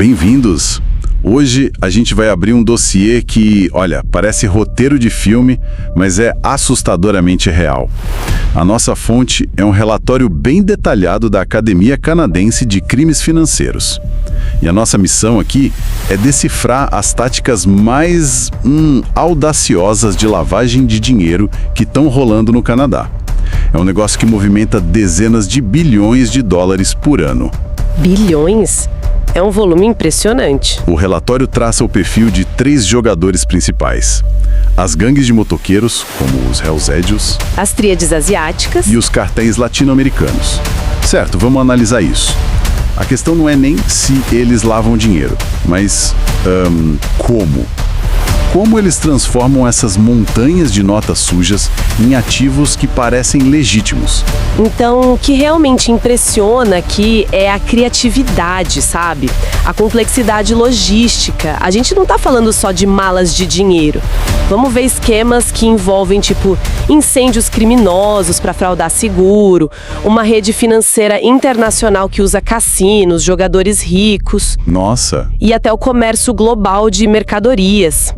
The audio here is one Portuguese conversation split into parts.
Bem-vindos! Hoje a gente vai abrir um dossiê que, olha, parece roteiro de filme, mas é assustadoramente real. A nossa fonte é um relatório bem detalhado da Academia Canadense de Crimes Financeiros. E a nossa missão aqui é decifrar as táticas mais audaciosas de lavagem de dinheiro que estão rolando no Canadá. É um negócio que movimenta dezenas de bilhões de dólares por ano. Bilhões? É um volume impressionante. O relatório traça o perfil de 3 jogadores principais. As gangues de motoqueiros, como os Hells Angels, As tríades asiáticas. e os cartéis latino-americanos. Certo, vamos analisar isso. A questão não é nem se eles lavam dinheiro, mas como. Como eles transformam essas montanhas de notas sujas em ativos que parecem legítimos. Então, o que realmente impressiona aqui é a criatividade, sabe? A complexidade logística. A gente não tá falando só de malas de dinheiro. Vamos ver esquemas que envolvem, tipo, incêndios criminosos para fraudar seguro, uma rede financeira internacional que usa cassinos, jogadores ricos. Nossa! E até o comércio global de mercadorias.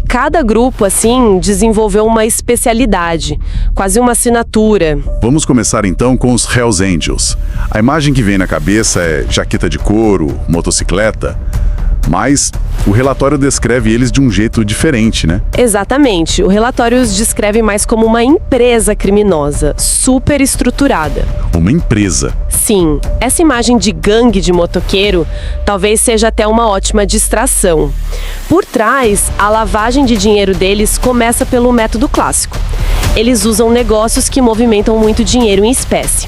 Cada grupo, assim, desenvolveu uma especialidade, quase uma assinatura. Vamos começar então com os Hells Angels. A imagem que vem na cabeça é jaqueta de couro, motocicleta, mas o relatório descreve eles de um jeito diferente, né? Exatamente. O relatório os descreve mais como uma empresa criminosa, super estruturada. Uma empresa. Sim, essa imagem de gangue de motoqueiro talvez seja até uma ótima distração. Por trás, a lavagem de dinheiro deles começa pelo método clássico. Eles usam negócios que movimentam muito dinheiro em espécie.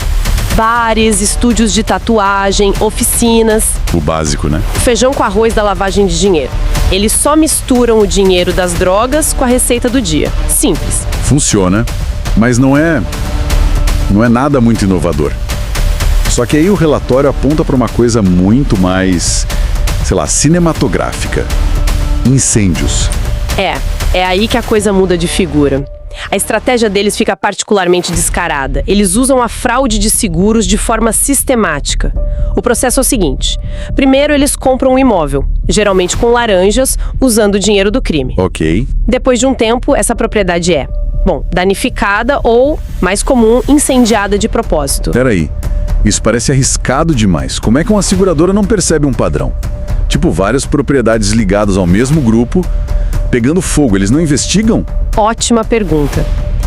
Bares, estúdios de tatuagem, oficinas. O básico, né? Feijão com arroz da lavagem de dinheiro. Eles só misturam o dinheiro das drogas com a receita do dia. Simples. Funciona, mas não é nada muito inovador. Só que aí o relatório aponta para uma coisa muito mais, sei lá, cinematográfica. Incêndios. É aí que a coisa muda de figura. A estratégia deles fica particularmente descarada. Eles usam a fraude de seguros de forma sistemática. O processo é o seguinte: primeiro eles compram um imóvel, geralmente com laranjas, usando o dinheiro do crime. Ok. Depois de um tempo, essa propriedade é, danificada ou, mais comum, incendiada de propósito. Peraí, isso parece arriscado demais. Como é que uma seguradora não percebe um padrão? Tipo, várias propriedades ligadas ao mesmo grupo, pegando fogo, eles não investigam? Ótima pergunta.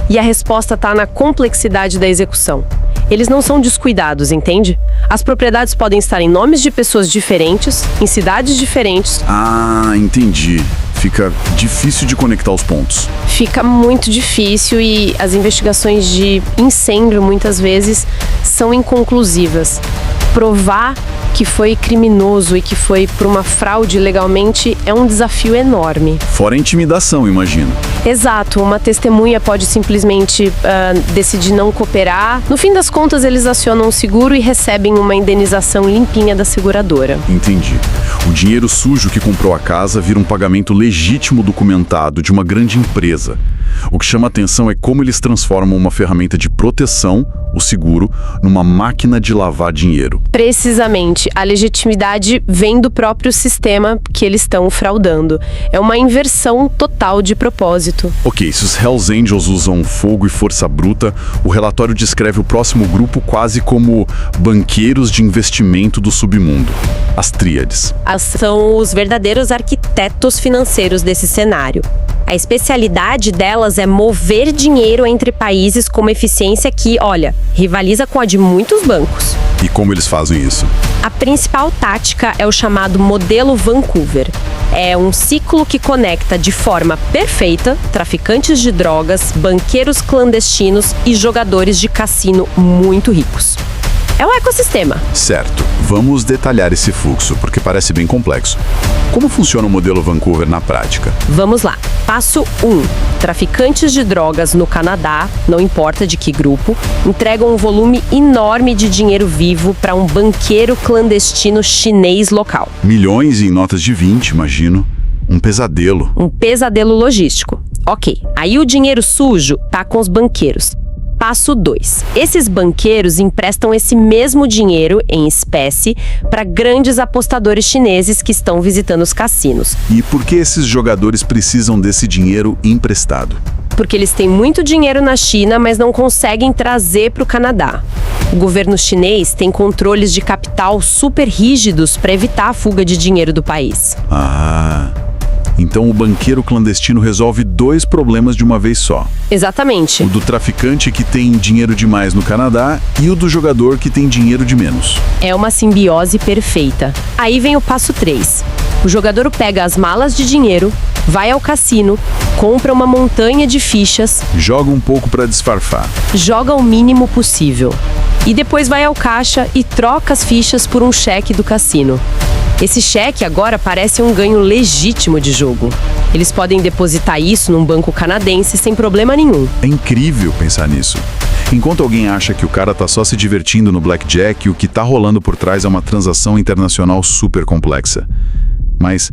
E a resposta está na complexidade da execução. Eles não são descuidados, entende? As propriedades podem estar em nomes de pessoas diferentes, em cidades diferentes. Ah, entendi. Fica difícil de conectar os pontos. Fica muito difícil e as investigações de incêndio, muitas vezes, são inconclusivas. Provar que foi criminoso e que foi por uma fraude legalmente é um desafio enorme. Fora a intimidação, imagino. Exato, uma testemunha pode simplesmente decidir não cooperar. No fim das contas, eles acionam o seguro e recebem uma indenização limpinha da seguradora. Entendi. O dinheiro sujo que comprou a casa vira um pagamento legítimo documentado de uma grande empresa. O que chama atenção é como eles transformam uma ferramenta de proteção, o seguro, numa máquina de lavar dinheiro. Precisamente, a legitimidade vem do próprio sistema que eles estão fraudando. É uma inversão total de propósito. Ok, se os Hells Angels usam fogo e força bruta, o relatório descreve o próximo grupo quase como banqueiros de investimento do submundo. As tríades. São os verdadeiros arquitetos financeiros desse cenário. A especialidade delas é mover dinheiro entre países com uma eficiência que, olha, rivaliza com a de muitos bancos. E como eles fazem isso? A principal tática é o chamado modelo Vancouver. É um ciclo que conecta de forma perfeita traficantes de drogas, banqueiros clandestinos e jogadores de cassino muito ricos. É um ecossistema. Certo. Vamos detalhar esse fluxo, porque parece bem complexo. Como funciona o modelo Vancouver na prática? Vamos lá. Passo 1. Traficantes de drogas no Canadá, não importa de que grupo, entregam um volume enorme de dinheiro vivo para um banqueiro clandestino chinês local. Milhões em notas de 20, imagino. Um pesadelo. Um pesadelo logístico. Ok. Aí o dinheiro sujo tá com os banqueiros. Passo 2. Esses banqueiros emprestam esse mesmo dinheiro em espécie para grandes apostadores chineses que estão visitando os cassinos. E por que esses jogadores precisam desse dinheiro emprestado? Porque eles têm muito dinheiro na China, mas não conseguem trazer para o Canadá. O governo chinês tem controles de capital super rígidos para evitar a fuga de dinheiro do país. Ah, então o banqueiro clandestino resolve 2 problemas de uma vez só. Exatamente. O do traficante que tem dinheiro demais no Canadá e o do jogador que tem dinheiro de menos. É uma simbiose perfeita. Aí vem o passo 3. O jogador pega as malas de dinheiro, vai ao cassino, compra uma montanha de fichas, Joga um pouco para disfarçar. joga o mínimo possível. E depois vai ao caixa e troca as fichas por um cheque do cassino. Esse cheque agora parece um ganho legítimo de jogo. Eles podem depositar isso num banco canadense sem problema nenhum. É incrível pensar nisso. Enquanto alguém acha que o cara tá só se divertindo no blackjack, o que tá rolando por trás é uma transação internacional super complexa. Mas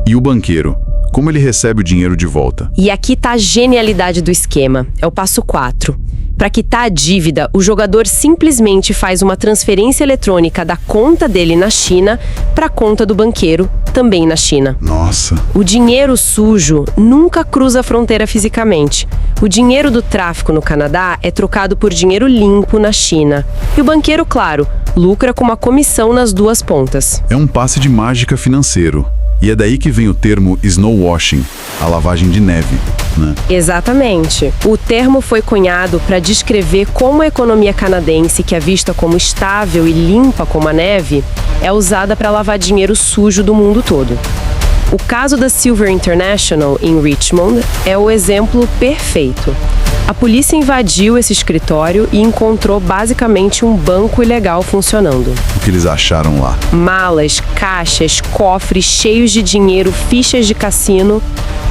e o banqueiro? Como ele recebe o dinheiro de volta? E aqui tá a genialidade do esquema. É o passo 4. Para quitar a dívida, o jogador simplesmente faz uma transferência eletrônica da conta dele na China para a conta do banqueiro, também na China. Nossa, O dinheiro sujo nunca cruza a fronteira fisicamente. O dinheiro do tráfico no Canadá é trocado por dinheiro limpo na China. E o banqueiro, claro, lucra com uma comissão nas 2 pontas. é um passe de mágica financeiro. E é daí que vem o termo snowwashing, a lavagem de neve, né? Exatamente. O termo foi cunhado para descrever como a economia canadense, que é vista como estável e limpa como a neve, é usada para lavar dinheiro sujo do mundo todo. O caso da Silver International, em Richmond, é o exemplo perfeito. A polícia invadiu esse escritório e encontrou basicamente um banco ilegal funcionando. O que eles acharam lá? Malas, caixas, cofres cheios de dinheiro, fichas de cassino.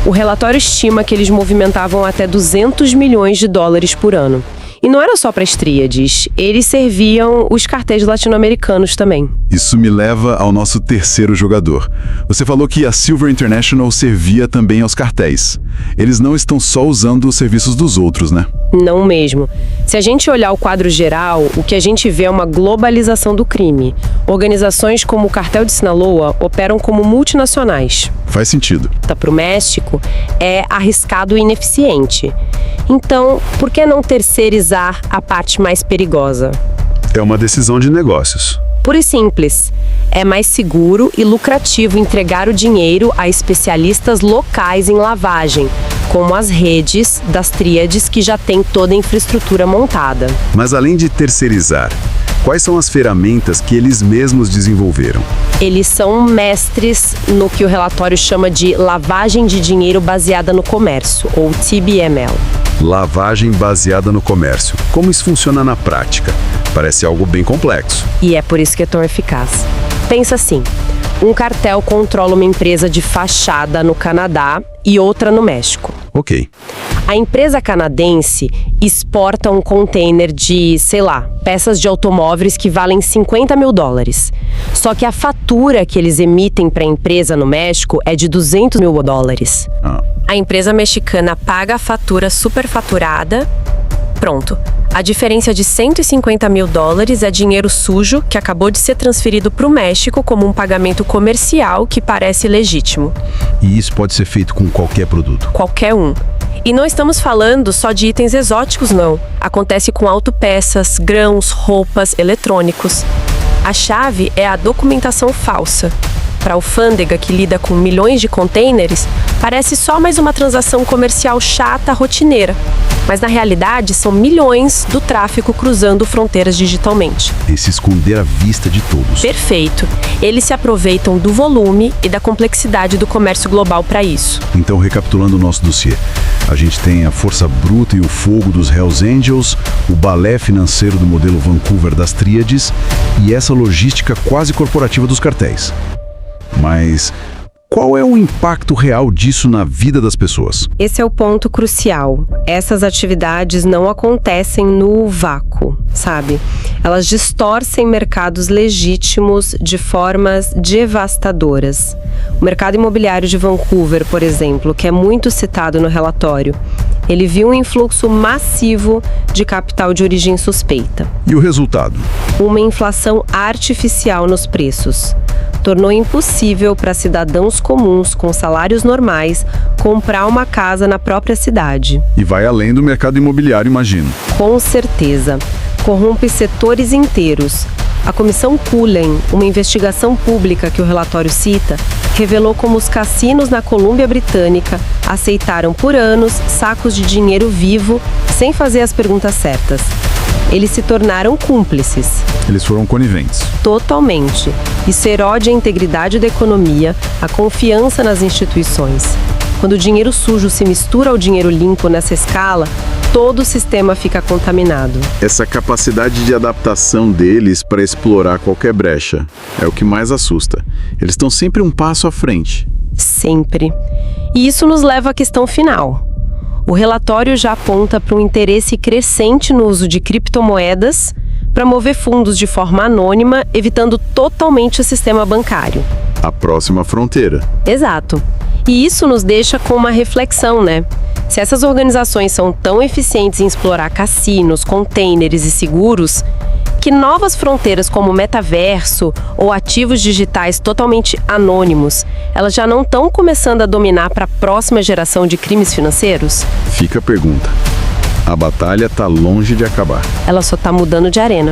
O relatório estima que eles movimentavam até 200 milhões de dólares por ano. E não era só para as tríades, eles serviam os cartéis latino-americanos também. Isso me leva ao nosso terceiro jogador. Você falou que a Silver International servia também aos cartéis. Eles não estão só usando os serviços dos outros, né? Não mesmo. Se a gente olhar o quadro geral, o que a gente vê é uma globalização do crime. Organizações como o Cartel de Sinaloa operam como multinacionais. Faz sentido. Para o México é arriscado e ineficiente. Então, por que não terceirizar a parte mais perigosa? É uma decisão de negócios. Pura e simples. É mais seguro e lucrativo entregar o dinheiro a especialistas locais em lavagem, como as redes das tríades que já têm toda a infraestrutura montada. Mas além de terceirizar, quais são as ferramentas que eles mesmos desenvolveram? Eles são mestres no que o relatório chama de lavagem de dinheiro baseada no comércio, ou TBML. Lavagem baseada no comércio. Como isso funciona na prática? Parece algo bem complexo. E é por isso que é tão eficaz. Pensa assim, um cartel controla uma empresa de fachada no Canadá e outra no México. Ok. A empresa canadense exporta um container de, sei lá, peças de automóveis que valem 50 mil dólares. Só que a fatura que eles emitem para a empresa no México é de 200 mil dólares. A empresa mexicana paga a fatura superfaturada. Pronto. A diferença de 150 mil dólares é dinheiro sujo que acabou de ser transferido para o México como um pagamento comercial que parece legítimo. E isso pode ser feito com qualquer produto? Qualquer um. E não estamos falando só de itens exóticos, não. Acontece com autopeças, grãos, roupas, eletrônicos. A chave é a documentação falsa. Para a alfândega, que lida com milhões de containers, parece só mais uma transação comercial chata, rotineira. Mas na realidade, são milhões do tráfico cruzando fronteiras digitalmente. E se esconder à vista de todos. Perfeito. Eles se aproveitam do volume e da complexidade do comércio global para isso. Então, recapitulando o nosso dossiê, a gente tem a força bruta e o fogo dos Hells Angels, o balé financeiro do modelo Vancouver das tríades e essa logística quase corporativa dos cartéis. Mas qual é o impacto real disso na vida das pessoas? Esse é o ponto crucial. Essas atividades não acontecem no vácuo, sabe? Elas distorcem mercados legítimos de formas devastadoras. O mercado imobiliário de Vancouver, por exemplo, que é muito citado no relatório, Ele viu um influxo massivo de capital de origem suspeita. E o resultado? Uma inflação artificial nos preços. Tornou impossível para cidadãos comuns com salários normais comprar uma casa na própria cidade. E vai além do mercado imobiliário, imagino. Com certeza. Corrompe setores inteiros. A Comissão Cullen, uma investigação pública que o relatório cita, revelou como os cassinos na Colômbia Britânica aceitaram por anos sacos de dinheiro vivo sem fazer as perguntas certas. Eles se tornaram cúmplices. Eles foram coniventes. Totalmente. Isso erode a integridade da economia, a confiança nas instituições. Quando o dinheiro sujo se mistura ao dinheiro limpo nessa escala, todo o sistema fica contaminado. Essa capacidade de adaptação deles para explorar qualquer brecha é o que mais assusta. Eles estão sempre um passo à frente. Sempre. E isso nos leva à questão final. O relatório já aponta para um interesse crescente no uso de criptomoedas para mover fundos de forma anônima, evitando totalmente o sistema bancário. A próxima fronteira. Exato. E isso nos deixa com uma reflexão, né? Se essas organizações são tão eficientes em explorar cassinos, containers e seguros, que novas fronteiras como o metaverso ou ativos digitais totalmente anônimos, elas já não estão começando a dominar para a próxima geração de crimes financeiros? Fica a pergunta. A batalha está longe de acabar. Ela só está mudando de arena.